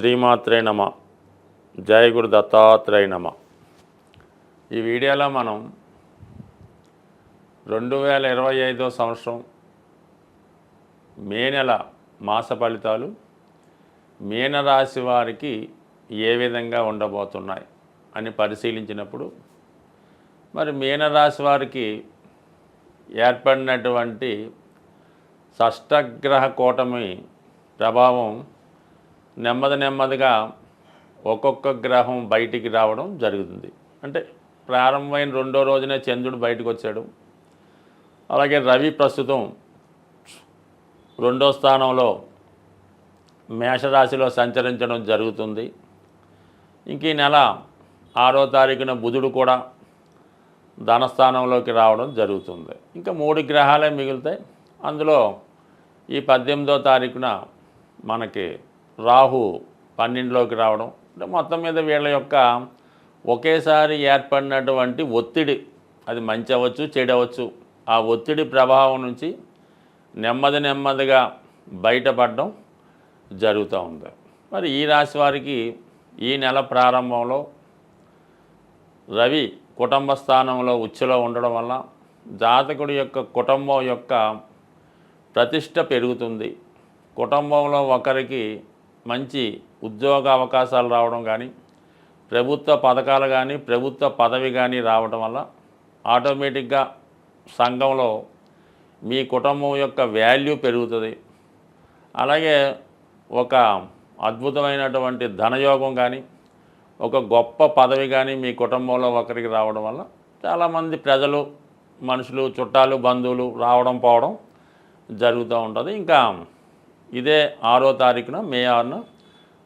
శ్రీమాత్రే నమ. జయ గురు దత్తాత్రేయ నమ. ఈ వీడియోలో మనం 2025 సంవత్సరం మే నెల మాస ఫలితాలు మీనరాశి వారికి ఏ విధంగా ఉండబోతున్నాయి అని పరిశీలించినప్పుడు, మరి మీనరాశి వారికి ఏర్పడినటువంటి షష్టగ్రహ కూటమి ప్రభావం నెమ్మదిగా ఒక్కొక్క గ్రహం బయటికి రావడం జరుగుతుంది. అంటే ప్రారంభమైన రెండో రోజునే చంద్రుడు బయటకు వచ్చాడు. అలాగే రవి ప్రస్తుతం రెండో స్థానంలో మేషరాశిలో సంచరించడం జరుగుతుంది. ఇంక ఈ నెల 6వ తారీఖున బుధుడు కూడా ధనస్థానంలోకి రావడం జరుగుతుంది. ఇంకా 3 గ్రహాలే మిగులుతాయి. అందులో ఈ 18వ తారీఖున మనకి రాహు 12లోకి రావడం, అంటే మొత్తం మీద వీళ్ళ యొక్క ఒకేసారి ఏర్పడినటువంటి ఒత్తిడి, అది మంచి అవ్వచ్చు చెడు అవ్వచ్చు, ఆ ఒత్తిడి ప్రభావం నుంచి నెమ్మదిగా బయటపడడం జరుగుతూ ఉంది. మరి ఈ రాశి వారికి ఈ నెల ప్రారంభంలో రవి కుటుంబ స్థానంలో ఉచ్చులో ఉండడం వల్ల జాతకుడి యొక్క కుటుంబం యొక్క ప్రతిష్ట పెరుగుతుంది. కుటుంబంలో ఒకరికి మంచి ఉద్యోగ అవకాశాలు రావడం కానీ, ప్రభుత్వ పథకాలు కానీ, ప్రభుత్వ పదవి కానీ రావడం వల్ల ఆటోమేటిక్గా సంఘంలో మీ కుటుంబం యొక్క వాల్యూ పెరుగుతుంది. అలాగే ఒక అద్భుతమైనటువంటి ధనయోగం కానీ, ఒక గొప్ప పదవి కానీ మీ కుటుంబంలో ఒకరికి రావడం వల్ల చాలామంది ప్రజలు, మనుషులు, చుట్టాలు, బంధువులు రావడం పోవడం జరుగుతూ ఉంటుంది. ఇంకా ఇదే 6వ తారీఖున మే 6న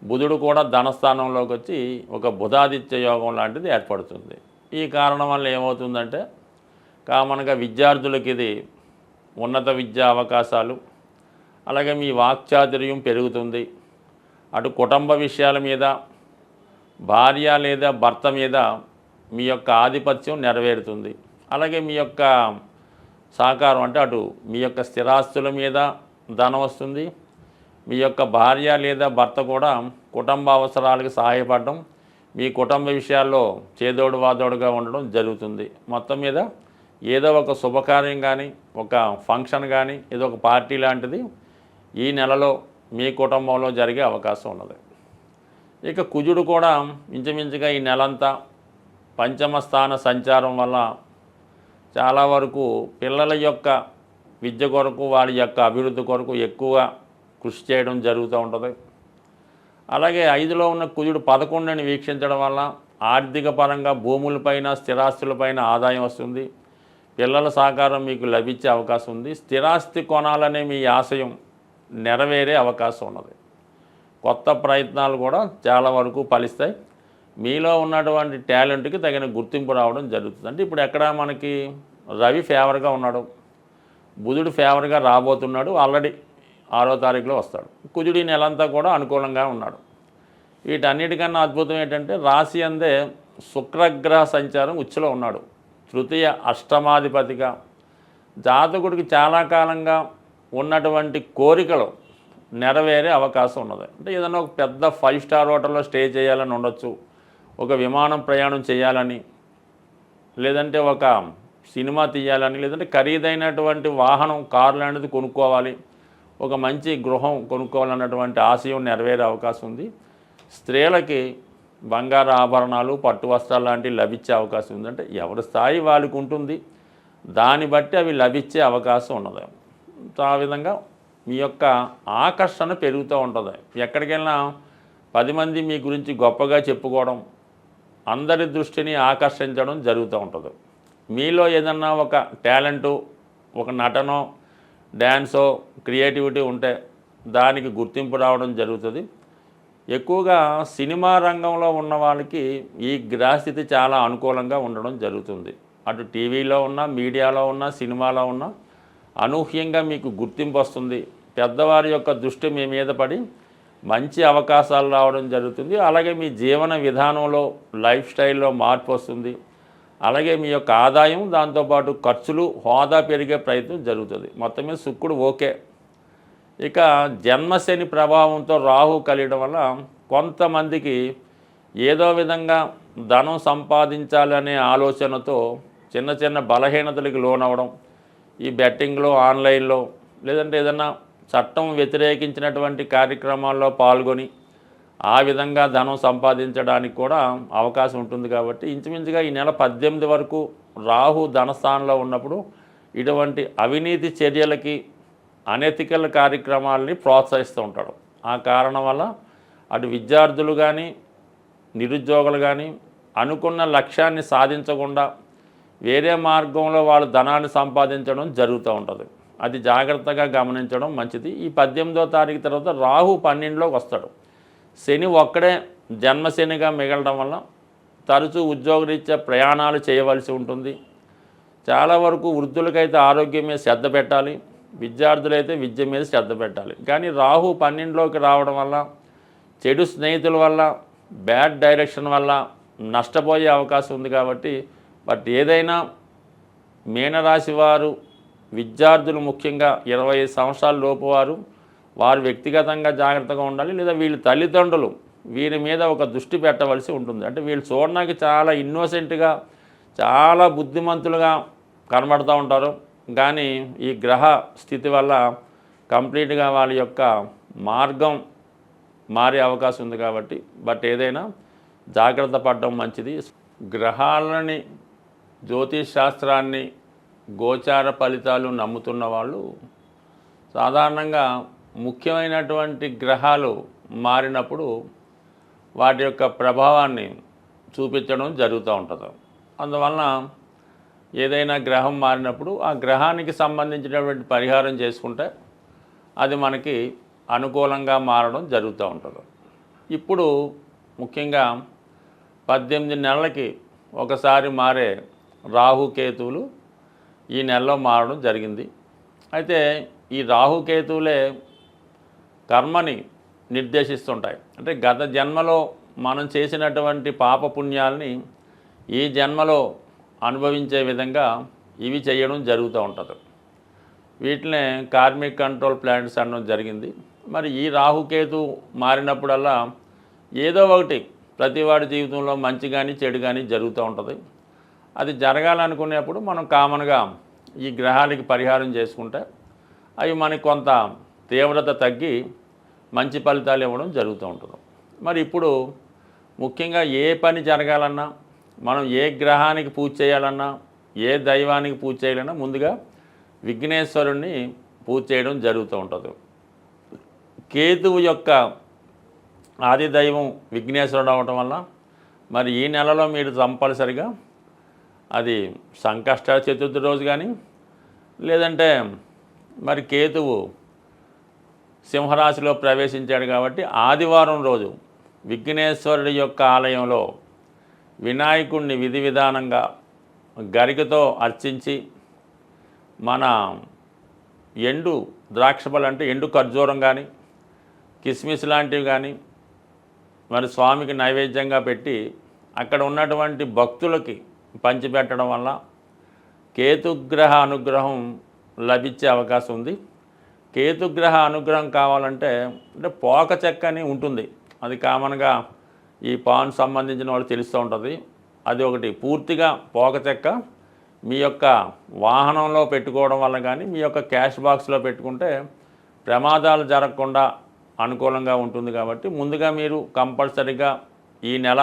బుధుడు కూడా ధనస్థానంలోకి వచ్చి ఒక బుధాదిత్య యోగం లాంటిది ఏర్పడుతుంది. ఈ కారణం వల్ల ఏమవుతుందంటే కామన్గా విద్యార్థులకి ఇది ఉన్నత విద్యా అవకాశాలు, అలాగే మీ వాక్చాతుర్యం పెరుగుతుంది. అటు కుటుంబ విషయాల మీద, భార్య లేదా భర్త మీద మీ యొక్క ఆధిపత్యం నెరవేరుతుంది. అలాగే మీ యొక్క సహకారం, అంటే అటు మీ యొక్క స్థిరాస్తుల మీద ధనం వస్తుంది. మీ యొక్క భార్య లేదా భర్త కూడా కుటుంబ అవసరాలకు సహాయపడడం, మీ కుటుంబ విషయాల్లో చేదోడు వాదోడుగా ఉండడం జరుగుతుంది. మొత్తం మీద ఏదో ఒక శుభకార్యం కానీ, ఒక ఫంక్షన్ కానీ, ఏదో ఒక పార్టీ లాంటిది ఈ నెలలో మీ కుటుంబంలో జరిగే అవకాశం ఉన్నది. ఇక కుజుడు కూడా ఇంచుమించుగా ఈ నెలంతా పంచమ స్థాన సంచారం వల్ల చాలా వరకు పిల్లల యొక్క విద్య కొరకు, వారి యొక్క అభివృద్ధి కొరకు ఎక్కువ కృషి చేయడం జరుగుతూ ఉంటుంది. అలాగే 5లో ఉన్న కుజుడు 11ని వీక్షించడం వల్ల ఆర్థిక పరంగా భూములపైన, స్థిరాస్తులపైన ఆదాయం వస్తుంది. పిల్లల సహకారం మీకు లభించే అవకాశం ఉంది. స్థిరాస్తి కొనాలనే మీ ఆశయం నెరవేరే అవకాశం ఉన్నది. కొత్త ప్రయత్నాలు కూడా చాలా వరకు ఫలిస్తాయి. మీలో ఉన్నటువంటి టాలెంట్కి తగిన గుర్తింపు రావడం జరుగుతుంది. అంటే ఇప్పుడు ఎక్కడ మనకి రవి ఫేవర్గా ఉన్నాడు, బుధుడు ఫేవర్గా రాబోతున్నాడు. ఆల్రెడీ 6వ తారీఖులో వస్తాడు. కుజుడు ఈ నెలంతా కూడా అనుకూలంగా ఉన్నాడు. వీటన్నిటికన్నా అద్భుతం ఏంటంటే రాశి అందే శుక్రగ్రహ సంచారం ఉచ్చులో ఉన్నాడు. తృతీయ అష్టమాధిపతిగా జాతకుడికి చాలా కాలంగా ఉన్నటువంటి కోరికలు నెరవేరే అవకాశం ఉన్నది. అంటే ఏదైనా ఒక పెద్ద 5 స్టార్ హోటల్లో స్టే చేయాలని ఉండొచ్చు, ఒక విమానం ప్రయాణం చేయాలని, లేదంటే ఒక సినిమా తీయాలని, లేదంటే ఖరీదైనటువంటి వాహనం, కారు లాంటిది కొనుక్కోవాలి, ఒక మంచి గృహం కొనుక్కోవాలన్నటువంటి ఆశయం నెరవేరే అవకాశం ఉంది. స్త్రీలకి బంగారు ఆభరణాలు, పట్టు వస్త్రాలు లాంటివి లభించే అవకాశం ఉంది. అంటే ఎవరి స్థాయి వాళ్ళకి ఉంటుంది, దాన్ని బట్టి అవి లభించే అవకాశం ఉన్నది. ఆ విధంగా మీ యొక్క ఆకర్షణ పెరుగుతూ ఉంటుంది. ఎక్కడికి వెళ్ళినా 10 మంది మీ గురించి గొప్పగా చెప్పుకోవడం, అందరి దృష్టిని ఆకర్షించడం జరుగుతూ ఉంటుంది. మీలో ఏదన్నా ఒక టాలెంటు, ఒక నటనో, డ్యాన్సో, క్రియేటివిటీ ఉంటే దానికి గుర్తింపు రావడం జరుగుతుంది. ఎక్కువగా సినిమా రంగంలో ఉన్న వాళ్ళకి ఈ గ్రహస్థితి చాలా అనుకూలంగా ఉండడం జరుగుతుంది. అటు టీవీలో ఉన్న, మీడియాలో ఉన్న, సినిమాలో ఉన్న అనూహ్యంగా మీకు గుర్తింపు వస్తుంది. పెద్దవారి యొక్క దృష్టి మీ మీద పడి మంచి అవకాశాలు రావడం జరుగుతుంది. అలాగే మీ జీవన విధానంలో, లైఫ్ స్టైల్లో మార్పు వస్తుంది. అలాగే మీ యొక్క ఆదాయం, దాంతోపాటు ఖర్చులు, హోదా పెరిగే ప్రయత్నం జరుగుతుంది. మొత్తం మీద శుక్రుడు ఓకే. ఇక జన్మశని ప్రభావంతో రాహు కలియడం వల్ల కొంతమందికి ఏదో విధంగా ధనం సంపాదించాలనే ఆలోచనతో చిన్న చిన్న బలహీనతలకు లోనవడం, ఈ బెట్టింగ్లో, ఆన్లైన్లో, లేదంటే ఏదన్నా చట్టం వ్యతిరేకించినటువంటి కార్యక్రమాల్లో పాల్గొని ఆ విధంగా ధనం సంపాదించడానికి కూడా అవకాశం ఉంటుంది. కాబట్టి ఇంచుమించుగా ఈ నెల 18 వరకు రాహు ధనస్థానంలో ఉన్నప్పుడు ఇటువంటి అవినీతి చర్యలకి, అనెతికల్ కార్యక్రమాలని ప్రోత్సహిస్తూ ఉంటాడు. ఆ కారణం వల్ల అటు విద్యార్థులు కానీ, నిరుద్యోగులు కానీ అనుకున్న లక్ష్యాన్ని సాధించకుండా వేరే మార్గంలో వాళ్ళు ధనాన్ని సంపాదించడం జరుగుతూ ఉంటుంది. అది జాగ్రత్తగా గమనించడం మంచిది. ఈ 18వ తారీఖు తర్వాత రాహు 12లోకి వస్తాడు. శని ఒక్కడే జన్మశనిగా మిగలడం వల్ల తరచూ ఉద్యోగరీత్యా ప్రయాణాలు చేయవలసి ఉంటుంది. చాలా వరకు వృద్ధులకైతే ఆరోగ్యం మీద శ్రద్ధ పెట్టాలి, విద్యార్థులైతే విద్య మీద శ్రద్ధ పెట్టాలి. కానీ రాహు 12లోకి రావడం వల్ల చెడు స్నేహితుల వల్ల, బ్యాడ్ డైరెక్షన్ వల్ల నష్టపోయే అవకాశం ఉంది. కాబట్టి ఏదైనా మీనరాశి వారు, విద్యార్థులు ముఖ్యంగా 25 సంవత్సరాల లోపు వారు వ్యక్తిగతంగా జాగ్రత్తగా ఉండాలి. లేదా వీళ్ళ తల్లిదండ్రులు వీరి మీద ఒక దృష్టి పెట్టవలసి ఉంటుంది. అంటే వీళ్ళు చూడడానికి చాలా ఇన్నోసెంట్గా, చాలా బుద్ధిమంతులుగా కనబడుతూ ఉంటారు. కానీ ఈ గ్రహ స్థితి వల్ల కంప్లీట్గా వాళ్ళ యొక్క మార్గం మారే అవకాశం ఉంది. కాబట్టి ఏదైనా జాగ్రత్త పడడం మంచిది. గ్రహాలని, జ్యోతిష్ శాస్త్రాన్ని, గోచార ఫలితాలు నమ్ముతున్న వాళ్ళు సాధారణంగా ముఖ్యమైనటువంటి గ్రహాలు మారినప్పుడు వాటి యొక్క ప్రభావాన్ని చూపించడం జరుగుతూ ఉంటుంది. అందువలన ఏదైనా గ్రహం మారినప్పుడు ఆ గ్రహానికి సంబంధించినటువంటి పరిహారం చేసుకుంటే అది మనకి అనుకూలంగా మారడం జరుగుతూ ఉంటుంది. ఇప్పుడు ముఖ్యంగా 18 నెలలకి ఒకసారి మారే రాహుకేతువులు ఈ నెలలో మారడం జరిగింది. అయితే ఈ రాహుకేతువులే కర్మని నిర్దేశిస్తుంటాయి. అంటే గత జన్మలో మనం చేసినటువంటి పాపపుణ్యాలని ఈ జన్మలో అనుభవించే విధంగా ఇవి చేయడం జరుగుతూ ఉంటుంది. వీటినే కార్మిక్ కంట్రోల్ ప్లాంట్స్ అనడం జరిగింది. మరి ఈ రాహుకేతు మారినప్పుడల్లా ఏదో ఒకటి ప్రతివాడి జీవితంలో మంచి కానీ చెడు కానీ జరుగుతూ ఉంటుంది. అది జరగాలనుకునేప్పుడు మనం కామన్గా ఈ గ్రహాలకి పరిహారం చేసుకుంటే అవి మనకి కొంత తీవ్రత తగ్గి మంచి ఫలితాలు ఇవ్వడం జరుగుతూ ఉంటుంది. మరి ఇప్పుడు ముఖ్యంగా ఏ పని జరగాలన్నా, మనం ఏ గ్రహానికి పూజ చేయాలన్నా, ఏ దైవానికి పూజ చేయాలన్నా ముందుగా విఘ్నేశ్వరుణ్ణి పూజ చేయడం జరుగుతూ ఉంటుంది. కేతువు యొక్క ఆది దైవం విఘ్నేశ్వరుడు అవటం వల్ల మరి ఈ నెలలో మీరు కంపల్సరిగా అది సంకష్ట చతుర్థి రోజు కానీ, లేదంటే మరి కేతువు సింహరాశిలో ప్రవేశించాడు కాబట్టి ఆదివారం రోజు విఘ్నేశ్వరుడి యొక్క ఆలయంలో వినాయకుడిని విధి విధానంగా గరికతో అర్చించి, మన ఎండు ద్రాక్షపళ్ళు అంటే ఎండు ఖర్జూరం కానీ, కిస్మిస్ లాంటివి కానీ మరి స్వామికి నైవేద్యంగా పెట్టి అక్కడ ఉన్నటువంటి భక్తులకి పంచిపెట్టడం వల్ల కేతుగ్రహ అనుగ్రహం లభించే అవకాశం ఉంది. కేతుగ్రహ అనుగ్రహం కావాలంటే పోక చెక్క అని ఉంటుంది. అది కామన్గా ఈ పాన్ సంబంధించిన వాళ్ళు తెలుస్తూ ఉంటుంది. అది ఒకటి పూర్తిగా పోక చెక్క మీ యొక్క వాహనంలో పెట్టుకోవడం వల్ల కానీ, మీ యొక్క క్యాష్ బాక్స్లో పెట్టుకుంటే ప్రమాదాలు జరగకుండా అనుకూలంగా ఉంటుంది. కాబట్టి ముందుగా మీరు కంపల్సరీగా ఈ నెల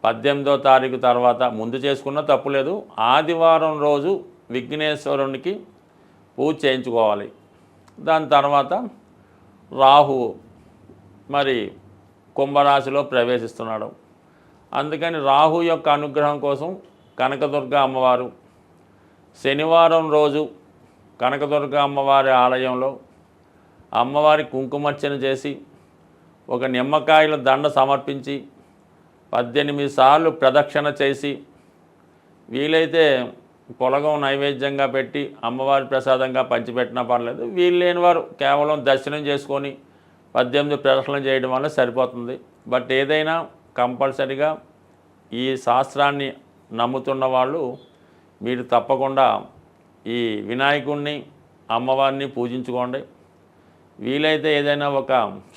18వ తారీఖు తర్వాత ముందు చేసుకున్న తప్పులేదు, ఆదివారం రోజు విఘ్నేశ్వరునికి పూజ చేయించుకోవాలి. దాని తర్వాత రాహు మరి కుంభరాశిలో ప్రవేశిస్తున్నాడు. అందుకని రాహు యొక్క అనుగ్రహం కోసం కనకదుర్గ అమ్మవారు శనివారం రోజు కనకదుర్గ అమ్మవారి ఆలయంలో అమ్మవారి కుంకుమర్చన చేసి ఒక నిమ్మకాయల దండ సమర్పించి 18 సార్లు ప్రదక్షిణ చేసి, వీలైతే పొలగం నైవేద్యంగా పెట్టి అమ్మవారి ప్రసాదంగా పంచిపెట్టినా పర్లేదు. వీలు లేని వారు కేవలం దర్శనం చేసుకొని 18 ప్రదక్షిణలు చేయడం వల్ల సరిపోతుంది. ఏదైనా కంపల్సరిగా ఈ శాస్త్రాన్ని నమ్ముతున్న వాళ్ళు మీరు తప్పకుండా ఈ వినాయకుడిని, అమ్మవారిని పూజించుకోండి. వీలైతే ఏదైనా ఒక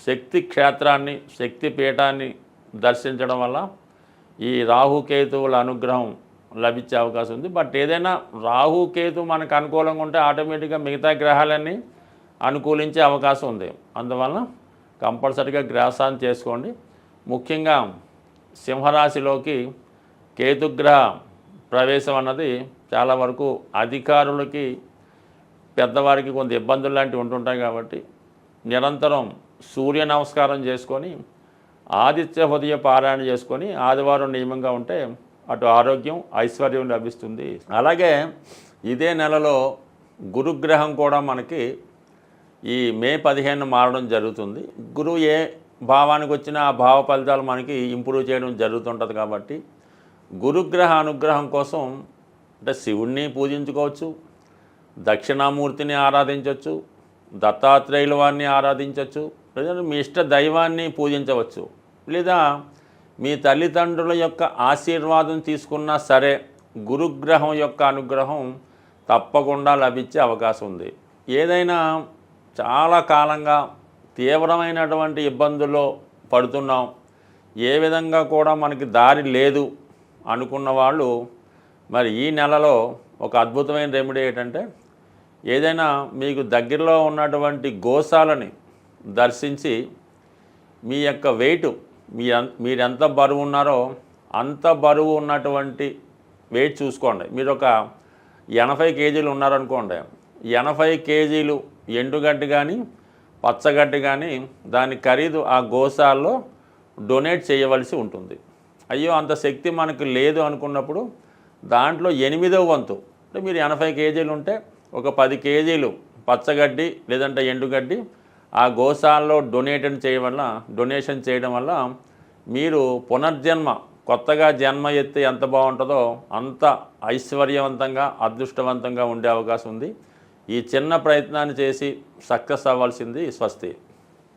శక్తి క్షేత్రాన్ని, శక్తి పీఠాన్ని దర్శించడం వల్ల ఈ రాహుకేతువుల అనుగ్రహం లభించే అవకాశం ఉంది. బట్ ఏదైనా రాహుకేతు మనకు అనుకూలంగా ఉంటే ఆటోమేటిక్గా మిగతా గ్రహాలన్నీ అనుకూలించే అవకాశం ఉంది. అందువలన కంపల్సరీగా గ్రహశాంతి చేసుకోండి. ముఖ్యంగా సింహరాశిలోకి కేతుగ్రహ ప్రవేశం అన్నది చాలా వరకు అధికారులకి, పెద్దవారికి కొంత ఇబ్బందులు లాంటివి ఉంటుంటాయి. కాబట్టి నిరంతరం సూర్య నమస్కారం చేసుకొని, ఆదిత్య హృదయ పారాయణ చేసుకొని ఆదివారం నియమంగా ఉంటే అటు ఆరోగ్యం, ఐశ్వర్యం లభిస్తుంది. అలాగే ఇదే నెలలో గురుగ్రహం కూడా మనకి ఈ మే 15 మారడం జరుగుతుంది. గురువు ఏ భావానికి వచ్చినా ఆ భావ ఫలితాలు మనకి ఇంప్రూవ్ చేయడం జరుగుతుంటుంది. కాబట్టి గురుగ్రహ అనుగ్రహం కోసం అంటే శివుణ్ణి పూజించుకోవచ్చు, దక్షిణామూర్తిని ఆరాధించవచ్చు, దత్తాత్రేయుల వారిని ఆరాధించవచ్చు, లేదా మీ ఇష్ట దైవాన్ని పూజించవచ్చు, లేదా మీ తల్లిదండ్రుల యొక్క ఆశీర్వాదం తీసుకున్నా సరే గురుగ్రహం యొక్క అనుగ్రహం తప్పకుండా లభించే అవకాశం ఉంది. ఏదైనా చాలా కాలంగా తీవ్రమైనటువంటి ఇబ్బందుల్లో పడుతున్నాం, ఏ విధంగా కూడా మనకి దారి లేదు అనుకున్న వాళ్ళు మరి ఈ నెలలో ఒక అద్భుతమైన రెమెడీ ఏంటంటే, ఏదైనా మీకు దగ్గరలో ఉన్నటువంటి గోశాలని దర్శించి మీ యొక్క వెయిట్, మీరెంత బరువు ఉన్నారో అంత బరువు ఉన్నటువంటి వెయిట్ చూసుకోండి. మీరు ఒక 80 కేజీలు ఉన్నారనుకోండి, 80 కేజీలు ఎండుగడ్డి కానీ పచ్చగడ్డి కానీ దాని ఖరీదు ఆ గోశాలలో డొనేట్ చేయవలసి ఉంటుంది. అయ్యో అంత శక్తి మనకు లేదు అనుకున్నప్పుడు దాంట్లో 8వ వంతు, అంటే మీరు 80 కేజీలు ఉంటే ఒక 10 కేజీలు పచ్చగడ్డి లేదంటే ఎండుగడ్డి ఆ గోశాలలో డొనేషన్ చేయడం వల్ల మీరు పునర్జన్మ, కొత్తగా జన్మ ఎత్తి ఎంత బాగుంటుందో అంత ఐశ్వర్యవంతంగా, అదృష్టవంతంగా ఉండే అవకాశం ఉంది. ఈ చిన్న ప్రయత్నాన్ని చేసి సక్సెస్ అవ్వాల్సింది. స్వస్తి.